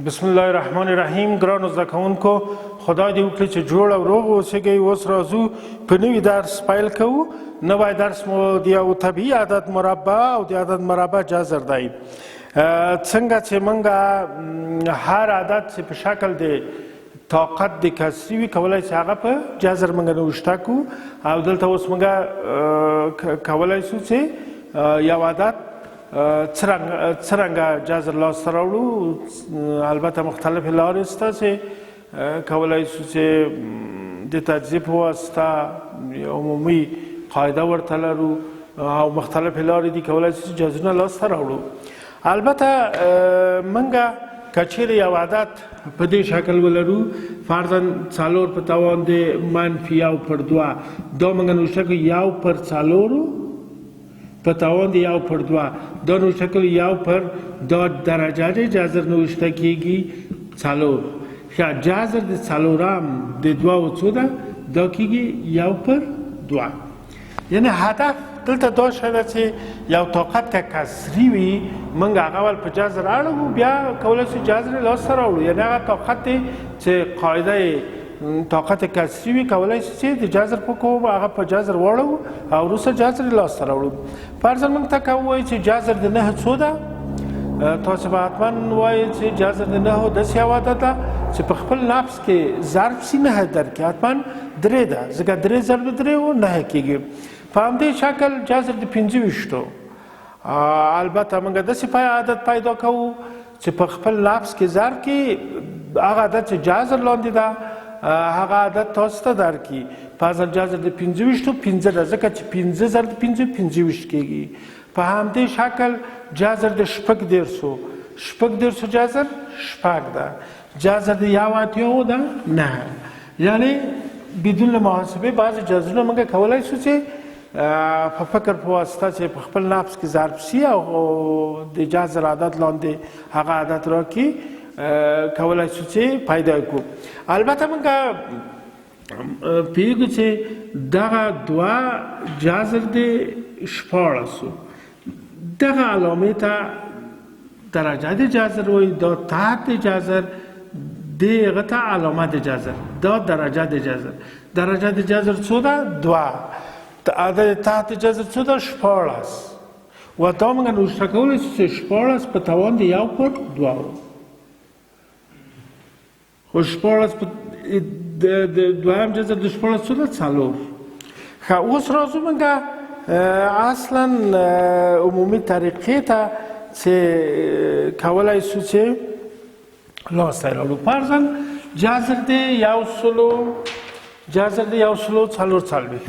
بسم الله الرحمن الرحیم. ګرانو زده کوونکو، خدای دې وکړي چې جوړ او روغ اوسئ. اوس راځو په نوي درس پیل کوو. نوی درس مو د یو طبیعي عدد مربع او د عدد مربع جذر دی. څنګه چې موږ هر عدد چې په شکل د طاقت د کسری وي کولی چې هغه په جذر موږ نوشته کړو، او دلته اوس موږ کولی شو چې یو عدد څرنګه جذر لاسته راوړو. البته مختلفې لارې شته چې کولی شو چې د تجزیې په واسطه عمومي قاعده ورته لرو، او مختلفې لارې دي کولی شو چې جذرونه لاسته راوړو. البته موږ که چیرې یو عدد په دې شکل ولرو، فرضاً 4 په توان د -1/2 دا موږ نوشته کړو 1/4 په توان د 1/2 دا نوشته کړو 1/دا درجه د جذر نوشته کیږي 4. ښه، جذر د 4 د 2 څو ده؟ دا کیږي 1/2. یعنی هدف دلته دا شی ده چې یو طاقت که کسري وي موږ هغه ول په جذر اړوو، بیا کولی شو جذر لاسته راوړو. یعنی هغه طاقت دی چې قاعده طاقت کسری وي کولی شي چې د جذر په کوم هغه په جذر واړو او وروسته جذر لاسته راوړو. فرضاً موږ ته که ووایي چې جذر د 9 څو ده، تاسو به حتما وایي چې جذر د 9 داسې یو عدد ده چې په خپل نفس کې ضرب شي 9 درکړي، حتما 3 ده، ځکه 3 ضرب 3 9 کېږي. په همدې شکل جذر د 25 البته موږ داسې عدد پیدا کوو چې په خپل نفس کې ضرب کې هغه عدد چې جذر لاندې ده هغه عدد تاسو ته درکړي. فرضاً جذر د 25 5 ده، ځکه چې 5 ضرب 5 25 کېږي. په همدې شکل جذر د 14 جذر 6 ده، جذر د 1 ده 9. یعنی بدون محاسبه بعض جذرونه موږ کولی شو چې په فکر په واسطه چې په خپل نفس کې ضرب شي او د جذر عدد لاندې هغه عدد راکړي کولی شو چې پیدا کړو. البته موږ پوهېږو چې دغه 2 جذر د 14 دغه علامې ته درجه د جذر وایي، دا تحت د جذر دغه ته علامه د جذر، دا درجه د جذر. درجه د جذر څو ده؟ 2. عدد تحت جذر څو ده؟ 14. و دا موږ نوشته کولی شو چې 14 په توان د 1/2. خو 14 د دویم جذر د 14 څو ده؟ 4. ښه، اوس راځو موږ اصلا عمومي طریقې ته چې کولی شو چې لاسته راوړو. فرضاً جذر د 144.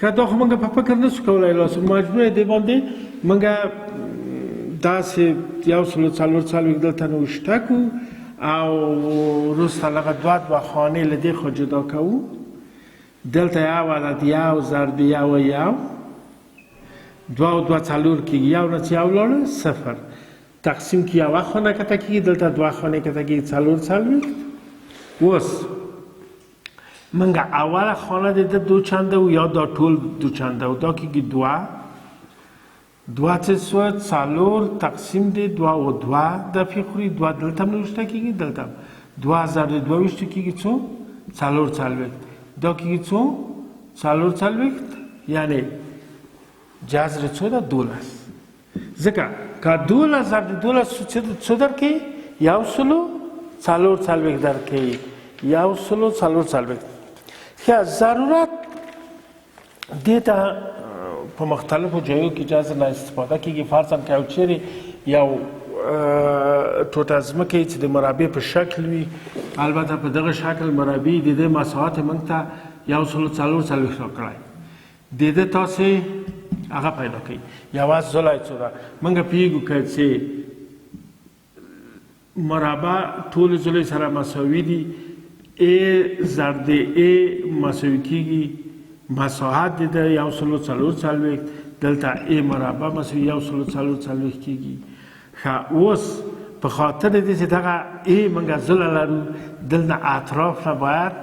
ښه، دا خو موږ په فکر نه شو کولی لاسته، مجبور دی باندې موږ داسې 144 دلته نوشته کړو او وروسته لږه 2 خانې له دې خوا جدا کوو. دلته یو عدد 1 ضرب 1 2 او 2 4 کېږي، 1 نه چې 1 لاړه 0 تقسیم کې 1 خانه کته کېږي، دلته 2 خانې کته کېږي 4. اوس موږ اوله خانه د 2 چنده و یا دا ټول 2 چنده و، دا کېږي 2 چې څو 4 تقسیم د 2 او 2 دفعې خوري، 2 دلته هم نوشته کېږي، دلته هم 2 ضرب 22 کېږي څو 4. دا کېږي څو 4. یعنی جذر څو ده؟ 12. ځکه که 12 ضرب 12 څو درکوي؟ 144 درکوي، 144. ښه، ضرورت دې ته په مختلفو ځایو کې جذر نه استفاده کېږي. فرضاً که یو چیرې یو ټوټه ځمکه چې د مربع په شکل وي، البته په دغه شکل مربع د دې مساحت موږ ته 144 راکړی، د دې تاسې هغه پیدا کوي. یوه ځله څو ده؟ موږ پوهېږو که چې مربع ټولې ځلې سره مساوي دي، ا ضرب د ا مساوي کېږي مساحت د 144، دلته ا مربع مساوي 144 کېږي. ښه، اوس په خاطر دې چې دغه ا موږ ځله لرو، دلته اطراف نه باید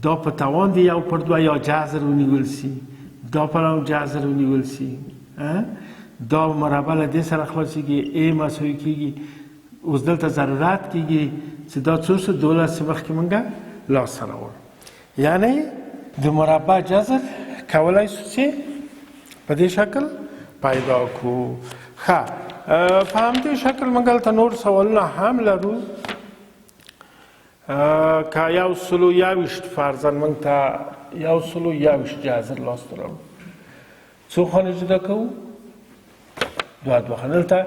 دا په توان د 1/2 یا جذر ونیول شي، دا په هم جذر ونیول شي، دا مربع له دې سره خلاصېږي، ا مساوي کېږي اوس دلته ضرورت کېږي چې دا څو شو 12 مخکې مونږه لاسته راوړو. یعنی د مربع جذر کولی شو چې په دې شکل پیدا کړو. ښه په همدې شکل موږ هلته نور سوالونه هم لرو. که 121 فرضاً موږ ته 121 جذر لاسته راوړو، څو خانې جدا کوو؟ دوه خانې. دلته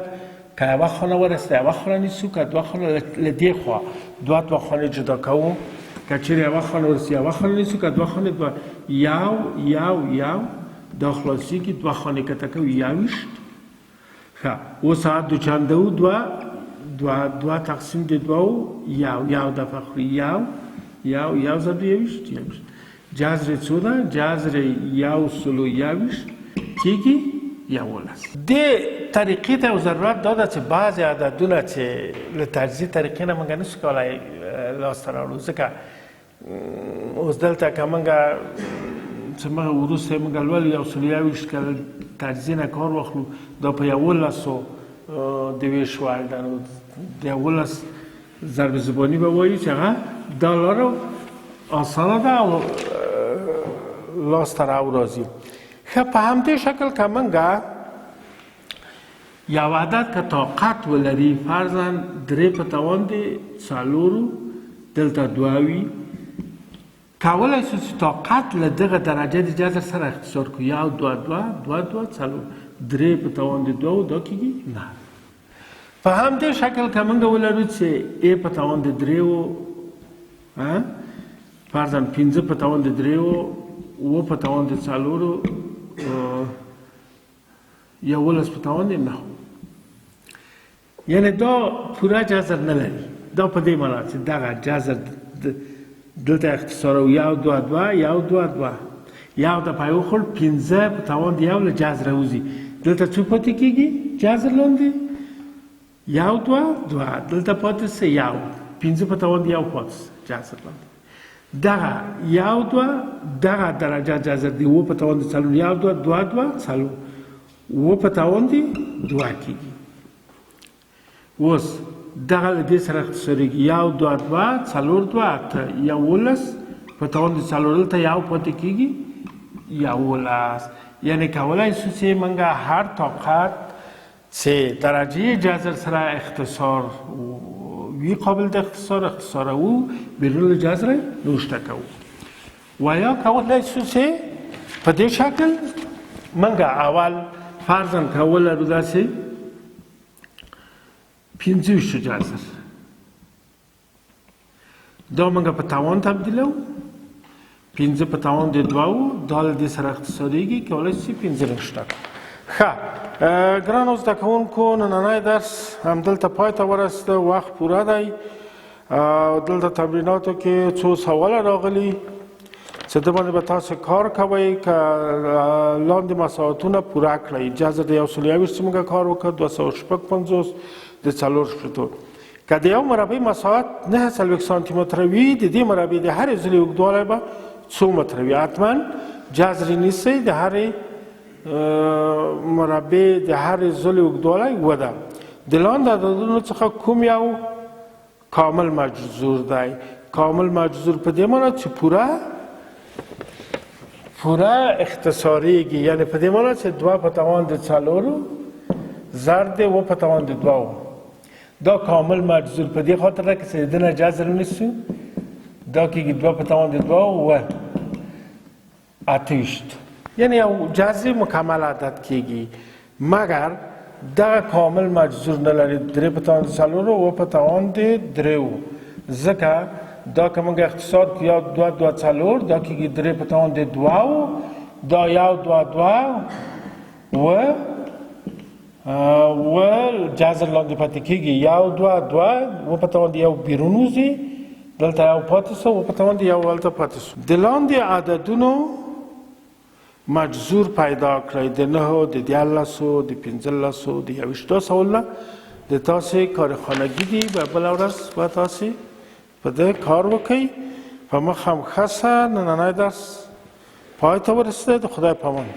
که یوه خانه ورسېده یوه خانه نیسو، که دوه خانه له دې خوا دوه خانې جدا کوو. که چیرې یوه خانه ورسېده یوه خانه نیسو، که دوه خانې یو دا خلاصېږي، دوه خانې کته کوو 21. ښه اوس ساعت دوچنده و دوه تقسیم د دوو یو دفعه خوري یو ضرب 21. جذر څو ده؟ جذر 121 کېږي 11. دې طریقې ته یو ضرورت دا ده چې بعضې عددونه چې له تجزیې طریقې نه موږ نشو کولی لاسته راوړو، ځکه اوس دلته که موږ چې موږ وروسته یې موږ لولو 121 که تجزیې نه کار واخلو دا په 11 د ویش وړ ده. نو د 11 ضرب زباني به وایو چې هغه دا لاره اسانه ده او لاسته راوځي. ښه په همدې شکل که موږ یو عدد که طاقت ولري فرضاً 3 په توان د 4 دلته 2 وي، کولی شو چې طاقت له دغه درجه د جذر سره اختصار کړو. 1 2 2 4 3 په توان د 2 دا کېږي 9. په همدې شکل که موږ ولرو چې ا په توان د 3 فرضاً 5 په توان د 3 و په توان د 4 11 په توان د 9، یعنی دا پوره جذر نه لري. دا په دې معنا چې دغه جذر دلته اختصار 1 2 2 1 2 2 یو دفعه وخورد 15 په توان د 1 له جذر راوځي. دلته څو پاتې کېږي جذر لاندې 1 2 2 دلته پاتې سه 1 15 په توان د 1 پاتې جذر لاندې. دغه 1 2 دغه درجه جذر دی و په توان د 4 1 2 2 2 4 و په توان د 2 کېږي. اوس دغه له دې سره اختصاریږي 1 2 2 4 2 8 11 په توان د 4 دلته 1 پاتې کېږي 11. یعنی کولی شو چې موږ هر طاقت چې درجه جذر سره اختصار وی قابل د اختصار او بیرون له جذر نوشته کوو. و یا کولی شو چې په دې شکل موږ اول فرضاً کول لرو داسې 25 جذر دا موږ په توان تبدیلو 15 په توان د 2 دا له دې سره اختصاریږي کولی شي 15 نوشته کړو. ښه ګرانو زده کوونکو نننی درس همدلته پای ته ورسېده، وخت پوره دی. دلته تمریناتو کې څو سواله راغلي چې د باندې به تاسو کار کوئ که لاندې مساحتونه پوره کړئ. جذر د 121 چې موږ کار وکړ 256 د 4 شپېتو. که د یو مربع مساحت 9 سانتي متره وي د دې مربع د هرې ضلع اوږدوالی به 2 متره وي. حتما جذر نیسئ د هرې مربع د هرې ضلع اوږدوالی 7 ده. د لاندې عددونو څخه کوم یو کامل مجذور دی؟ کامل مجذور په دې معنی چې پوره اختصاریږي، یعنی په دې معنی چې 2 په توان د 4 ضرب د 2 په توان د 2 دا کامل مجذور په دې خاطر ده که چې د نه جذر ونیسو دا کېږي 2 په توان د 2 و 28، یعنی یو جذر مکمل عدد کېږي. مګر دغه کامل مجذور نه لري 3 په توان د 4 و په توان د 3 ځکه دا که موږ اختصار کړو 2 2 4 دا کېږي 3 په توان د 2 دا 1 2 2 و جذر لاندې پاتې کېږي 1 2 2 و په توان د 1 بیرون وځي دلته 1 پاتې سو و په توان د 1 هلته پاتې سو. د لاندې عددونو مجذور پیدا کړئ د 9 د 11 د 15 د 21 سوالونه د تاسې کارخانګي دي. به بله ورځ به تاسې په دې کار وکئ. په مخ هم ښه شه. نننی درس پای ته ورسېده. د خدای په امان.